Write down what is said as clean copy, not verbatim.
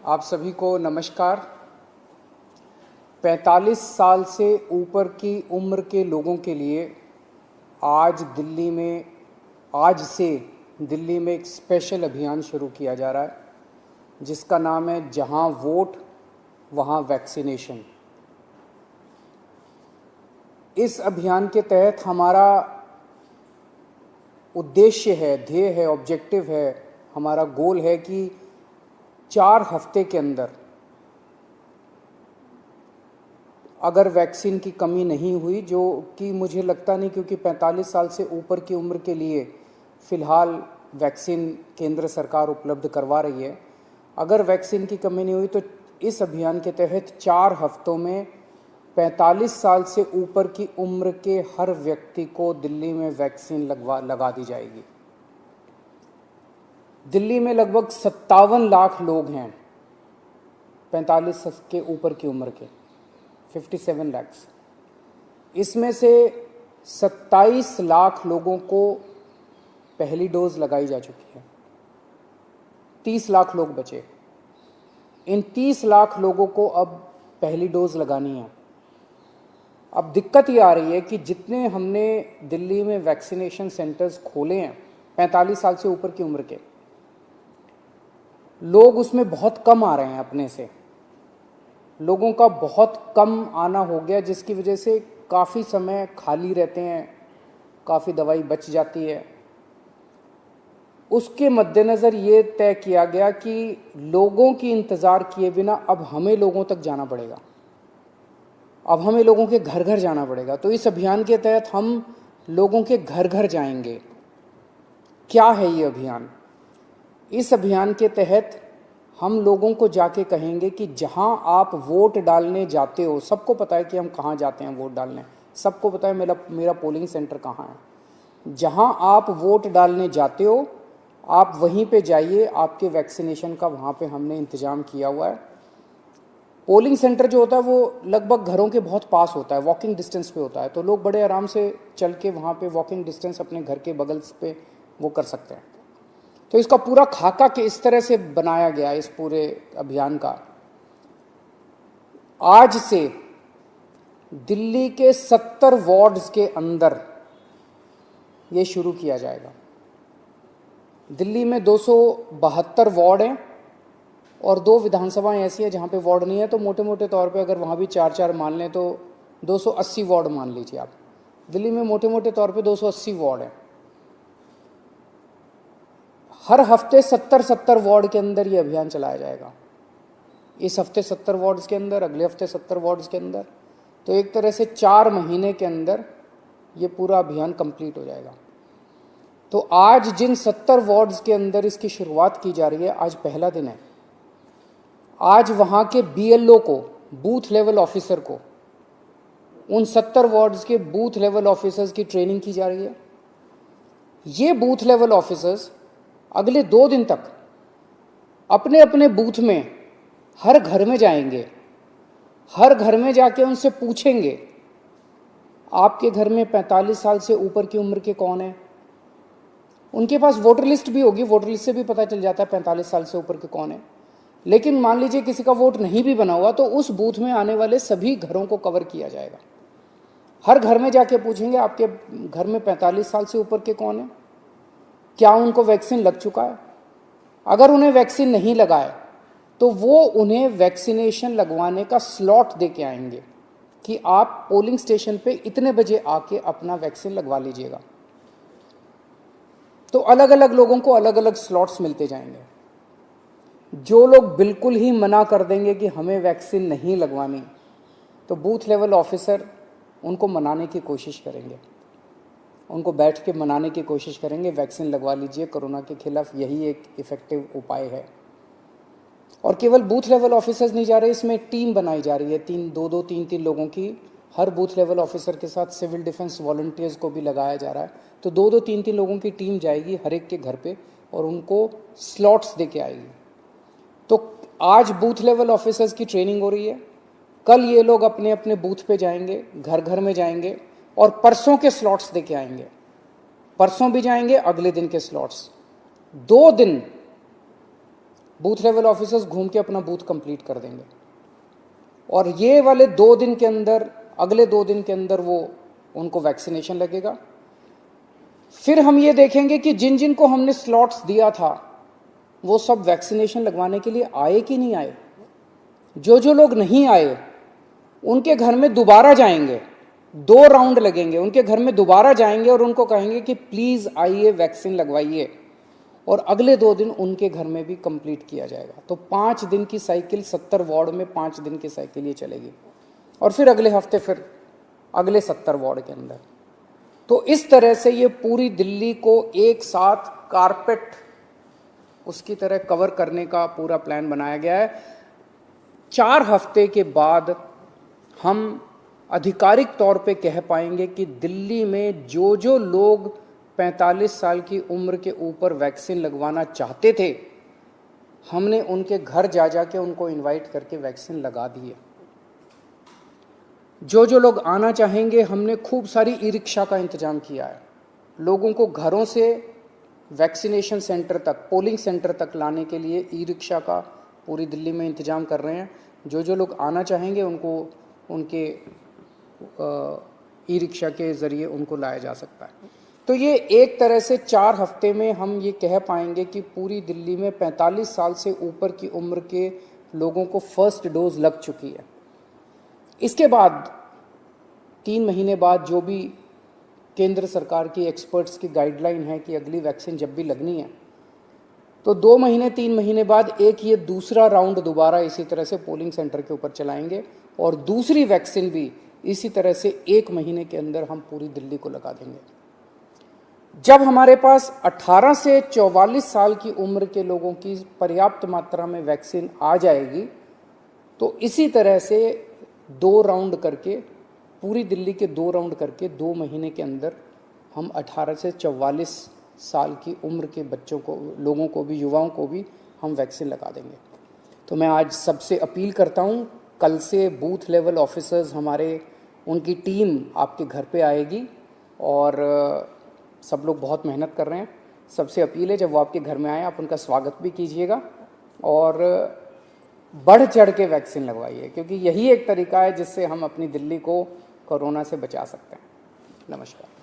आप सभी को नमस्कार। 45 साल से ऊपर की उम्र के लोगों के लिए आज से दिल्ली में एक स्पेशल अभियान शुरू किया जा रहा है जिसका नाम है जहां वोट वहां वैक्सीनेशन। इस अभियान के तहत हमारा उद्देश्य है, ध्येय है, ऑब्जेक्टिव है, हमारा गोल है कि 4 हफ्ते के अंदर अगर वैक्सीन की कमी नहीं हुई, जो कि मुझे लगता नहीं, क्योंकि 45 साल से ऊपर की उम्र के लिए फ़िलहाल वैक्सीन केंद्र सरकार उपलब्ध करवा रही है। अगर वैक्सीन की कमी नहीं हुई तो इस अभियान के तहत 4 हफ्तों में 45 साल से ऊपर की उम्र के हर व्यक्ति को दिल्ली में वैक्सीन लगा दी जाएगी। दिल्ली में लगभग 57 लाख लोग हैं 45 के ऊपर की उम्र के, 57 लाख। इसमें से 27 लाख लोगों को पहली डोज लगाई जा चुकी है, 30 लाख लोग बचे। इन 30 लाख लोगों को अब पहली डोज लगानी है। अब दिक्कत ये आ रही है कि जितने हमने दिल्ली में वैक्सीनेशन सेंटर्स खोले हैं 45 साल से ऊपर की उम्र के लोग, उसमें बहुत कम आ रहे हैं। अपने से लोगों का बहुत कम आना हो गया, जिसकी वजह से काफ़ी समय खाली रहते हैं, काफ़ी दवाई बच जाती है। उसके मद्देनज़र ये तय किया गया कि लोगों की इंतज़ार किए बिना अब हमें लोगों तक जाना पड़ेगा, अब हमें लोगों के घर घर जाना पड़ेगा। तो इस अभियान के तहत हम लोगों के घर घर जाएंगे। क्या है ये अभियान? इस अभियान के तहत हम लोगों को जाके कहेंगे कि जहां आप वोट डालने जाते हो, सबको पता है कि हम कहां जाते हैं वोट डालने, सबको पता है मेरा पोलिंग सेंटर कहां है। जहां आप वोट डालने जाते हो आप वहीं पे जाइए। आपके वैक्सीनेशन का वहां पे हमने इंतज़ाम किया हुआ है। पोलिंग सेंटर जो होता है वो लगभग घरों के बहुत पास होता है, वॉकिंग डिस्टेंस पे होता है, तो लोग बड़े आराम से चल के वहाँ पे वॉकिंग डिस्टेंस अपने घर के बगल पे वो कर सकते हैं। तो इसका पूरा खाका के इस तरह से बनाया गया इस पूरे अभियान का। आज से दिल्ली के 70 वार्ड्स के अंदर ये शुरू किया जाएगा। दिल्ली में 272 वार्ड हैं और 2 विधानसभाएं ऐसी हैं जहां पे वार्ड नहीं है, तो मोटे मोटे तौर पे अगर वहां भी 4-4 मान लें तो 280 वार्ड मान लीजिए आप। दिल्ली में मोटे मोटे तौर पे 280 वार्ड हैं। हर हफ्ते 70 वार्ड के अंदर ये अभियान चलाया जाएगा। इस हफ्ते 70 वार्ड्स के अंदर, अगले हफ्ते 70 वार्ड्स के अंदर, तो एक तरह से 4 महीने के अंदर ये पूरा अभियान कंप्लीट हो जाएगा। तो आज जिन 70 वार्ड्स के अंदर इसकी शुरुआत की जा रही है, आज पहला दिन है। आज वहाँ के BLO को, बूथ लेवल ऑफिसर को, उन 70 वार्ड्स के बूथ लेवल ऑफिसर्स की ट्रेनिंग की जा रही है। ये बूथ लेवल ऑफिसर्स अगले 2 दिन तक अपने अपने बूथ में हर घर में जाएंगे। हर घर में जाके उनसे पूछेंगे आपके घर में 45 साल से ऊपर की उम्र के कौन है। उनके पास वोटर लिस्ट भी होगी, वोटर लिस्ट से भी पता चल जाता है 45 साल से ऊपर के कौन है। लेकिन मान लीजिए किसी का वोट नहीं भी बना हुआ, तो उस बूथ में आने वाले सभी घरों को कवर किया जाएगा। हर घर में जाके पूछेंगे आपके घर में 45 साल से ऊपर के कौन है, क्या उनको वैक्सीन लग चुका है। अगर उन्हें वैक्सीन नहीं लगा है तो वो उन्हें वैक्सीनेशन लगवाने का स्लॉट दे के आएंगे कि आप पोलिंग स्टेशन पे इतने बजे आके अपना वैक्सीन लगवा लीजिएगा। तो अलग अलग लोगों को अलग अलग स्लॉट्स मिलते जाएंगे। जो लोग बिल्कुल ही मना कर देंगे कि हमें वैक्सीन नहीं लगवानी, तो बूथ लेवल ऑफिसर उनको मनाने की कोशिश करेंगे, उनको बैठ के मनाने की कोशिश करेंगे, वैक्सीन लगवा लीजिए, कोरोना के खिलाफ यही एक इफ़ेक्टिव उपाय है। और केवल बूथ लेवल ऑफिसर्स नहीं जा रहे, इसमें टीम बनाई जा रही है, 3 लोगों की। हर बूथ लेवल ऑफिसर के साथ सिविल डिफेंस वॉलंटियर्स को भी लगाया जा रहा है। तो 2-3 लोगों की टीम जाएगी हर एक के घर पे और उनको स्लॉट्स दे के आएगी। तो आज बूथ लेवल ऑफिसर्स की ट्रेनिंग हो रही है, कल ये लोग अपने अपने बूथ पे जाएंगे, घर घर में जाएंगे और परसों के स्लॉट्स दे के आएंगे। परसों भी जाएंगे, अगले दिन के स्लॉट्स। 2 दिन बूथ लेवल ऑफिसर्स घूम के अपना बूथ कंप्लीट कर देंगे और ये वाले 2 दिन के अंदर, अगले 2 दिन के अंदर वो उनको वैक्सीनेशन लगेगा। फिर हम ये देखेंगे कि जिन जिन को हमने स्लॉट्स दिया था वो सब वैक्सीनेशन लगवाने के लिए आए कि नहीं आए। जो जो लोग नहीं आए उनके घर में दोबारा जाएंगे, 2 राउंड लगेंगे, उनके घर में दोबारा जाएंगे और उनको कहेंगे कि प्लीज़ आइए वैक्सीन लगवाइए, और अगले 2 दिन उनके घर में भी कंप्लीट किया जाएगा। तो 5 दिन की साइकिल, 70 वार्ड में 5 दिन की साइकिल ये चलेगी और फिर अगले हफ्ते फिर अगले 70 वार्ड के अंदर। तो इस तरह से ये पूरी दिल्ली को एक साथ कारपेट उसकी तरह कवर करने का पूरा प्लान बनाया गया है। 4 हफ्ते के बाद हम आधिकारिक तौर पे कह पाएंगे कि दिल्ली में जो जो लोग 45 साल की उम्र के ऊपर वैक्सीन लगवाना चाहते थे, हमने उनके घर जा जा के उनको इनवाइट करके वैक्सीन लगा दी है। जो जो लोग आना चाहेंगे, हमने खूब सारी ई रिक्शा का इंतजाम किया है। लोगों को घरों से वैक्सीनेशन सेंटर तक, पोलिंग सेंटर तक लाने के लिए ई रिक्शा का पूरी दिल्ली में इंतजाम कर रहे हैं। जो जो लोग आना चाहेंगे उनको उनके ई रिक्शा के ज़रिए उनको लाया जा सकता है। तो ये एक तरह से 4 हफ्ते में हम ये कह पाएंगे कि पूरी दिल्ली में 45 साल से ऊपर की उम्र के लोगों को फर्स्ट डोज लग चुकी है। इसके बाद 3 महीने बाद जो भी केंद्र सरकार की एक्सपर्ट्स की गाइडलाइन है कि अगली वैक्सीन जब भी लगनी है तो 2 महीने 3 महीने बाद एक ये दूसरा राउंड दोबारा इसी तरह से पोलिंग सेंटर के ऊपर चलाएंगे और दूसरी वैक्सीन भी इसी तरह से 1 महीने के अंदर हम पूरी दिल्ली को लगा देंगे। जब हमारे पास 18 से 44 साल की उम्र के लोगों की पर्याप्त मात्रा में वैक्सीन आ जाएगी तो इसी तरह से 2 राउंड करके, पूरी दिल्ली के 2 राउंड करके 2 महीने के अंदर हम 18 से 44 साल की उम्र के बच्चों को, लोगों को भी, युवाओं को भी हम वैक्सीन लगा देंगे। तो मैं आज सबसे अपील करता हूँ, कल से बूथ लेवल ऑफिसर्स हमारे, उनकी टीम आपके घर पे आएगी और सब लोग बहुत मेहनत कर रहे हैं। सबसे अपील है जब वो आपके घर में आए आप उनका स्वागत भी कीजिएगा और बढ़ चढ़ के वैक्सीन लगवाइए, क्योंकि यही एक तरीका है जिससे हम अपनी दिल्ली को कोरोना से बचा सकते हैं। नमस्कार।